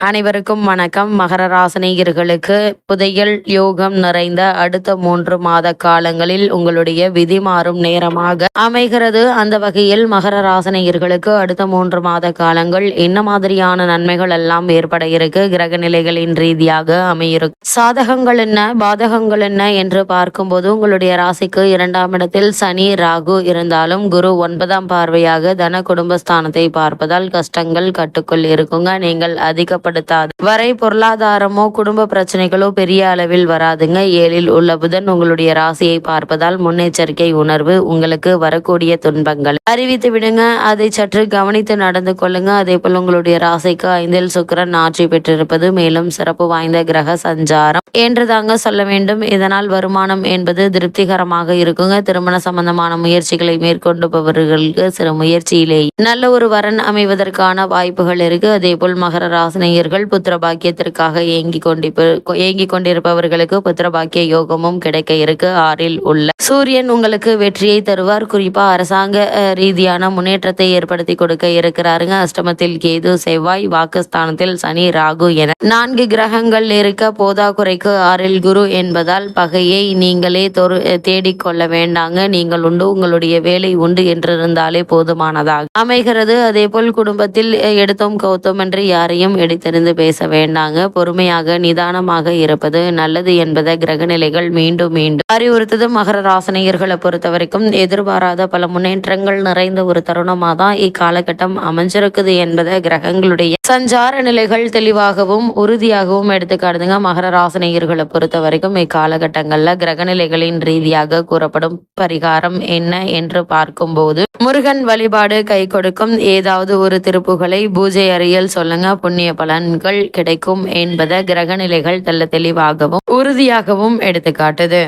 அனைவருக்கும் வணக்கம். மகர ராசினியர்களுக்கு புதையல் யோகம் நிறைந்த அடுத்த 3 மாத காலங்களில் உங்களுடைய விதி மாறும் நேரமாக அமைகிறது. அந்த வகையில் மகர ராசினியர்களுக்கு அடுத்த 3 மாத காலங்கள் என்ன மாதிரியான நன்மைகள் எல்லாம் ஏற்பட இருக்கு, கிரக நிலைகளின் ரீதியாக அமையிருக்கு, சாதகங்கள் என்ன பாதகங்கள் என்ன என்று பார்க்கும்போது உங்களுடைய ராசிக்கு 2ஆம் இடத்தில் சனி ராகு இருந்தாலும் குரு 9ஆம் பார்வையாக தன குடும்பஸ்தானத்தை பார்ப்பதால் கஷ்டங்கள் கட்டுக்குள் இருக்குங்க. நீங்கள் அதிகப்படுத்தாது வரை பொருளாதாரமோ குடும்ப பிரச்சனைகளோ பெரிய அளவில் வராதுங்க. 7இல் உள்ள புதன் உங்களுடைய ராசியை பார்ப்பதால் முன்னெச்சரிக்கை உணர்வு உங்களுக்கு வரக்கூடிய துன்பங்கள் அறிவித்து விடுங்க. அதை சற்று கவனித்து நடந்து கொள்ளுங்க. அதே போல் உங்களுடைய ராசிக்கு 5இல் சுக்கிரன் ஆட்சி பெற்றிருப்பது மேலும் சிறப்பு வாய்ந்த கிரக சஞ்சாரம் என்று தாங்க சொல்ல வேண்டும். இதனால் வருமானம் என்பது திருப்திகரமாக இருக்குங்க. திருமண சம்பந்தமான முயற்சிகளை மேற்கொண்டுபவர்களுக்கு சிறு முயற்சியிலேயே நல்ல ஒரு வரன் அமைவதற்கான வாய்ப்புகள் இருக்கு. அதே போல் மகர ராசினியர்கள் புத்திர பாக்கியத்திற்காக ஏங்கிக் கொண்டிருப்பவர்களுக்கு புத்திர பாக்கிய யோகமும் கிடைக்க இருக்கு. 6இல் உள்ள சூரியன் உங்களுக்கு வெற்றியை தருவார். குறிப்பா அரசாங்க ரீதியான முன்னேற்றத்தை ஏற்படுத்தி கொடுக்க இருக்கிறாருங்க. அஷ்டமத்தில் கேது செவ்வாய், வாக்குஸ்தானத்தில் சனி ராகு என 4 கிரகங்கள் இருக்க போதாக்குறைக்கு 6இல் குரு என்பதால் பகையை நீங்களே தேடிக்கொள்ள வேண்டாங்க. நீங்கள் உண்டு உங்களுடைய வேலை உண்டு என்றிருந்தாலே போதுமானதாக அமைகிறது. அதே போல் குடும்பத்தில் எடுத்தோம் கௌத்தம் என்று யாரையும் எடுத்தறிந்து பேச வேண்டாங்க. பொறுமையாக நிதானமாக இருப்பது நல்லது என்பதை கிரகநிலைகள் மீண்டும் மீண்டும் அறிவுறுத்தது. மகர ராசினியர்களை பொறுத்த வரைக்கும் எதிர்பாராத பல முன்னேற்றங்கள் நிறைந்த ஒரு தருணமாக தான் இக்காலகட்டம் அமைஞ்சிருக்குது என்பதை கிரகங்களுடைய சஞ்சார நிலைகள் தெளிவாகவும் உறுதியாகவும் எடுத்துக்காட்டுதுங்க. மகர ராசினியர்களை பொறுத்த வரைக்கும் இக்காலகட்டங்கள்ல கிரகநிலைகளின் ரீதியாக கூறப்படும் பரிகாரம் என்ன என்று பார்க்கும்போது முருகன் வழிபாடு கை கொடுக்கும். ஏதாவது ஒரு திருப்புகளை பூஜை அறையில் சொல்லுங்க, புண்ணிய பலன்கள் கிடைக்கும் என்பதை கிரகநிலைகள் தெளிவாகவும் உறுதியாகவும் எடுத்துக்காட்டுது.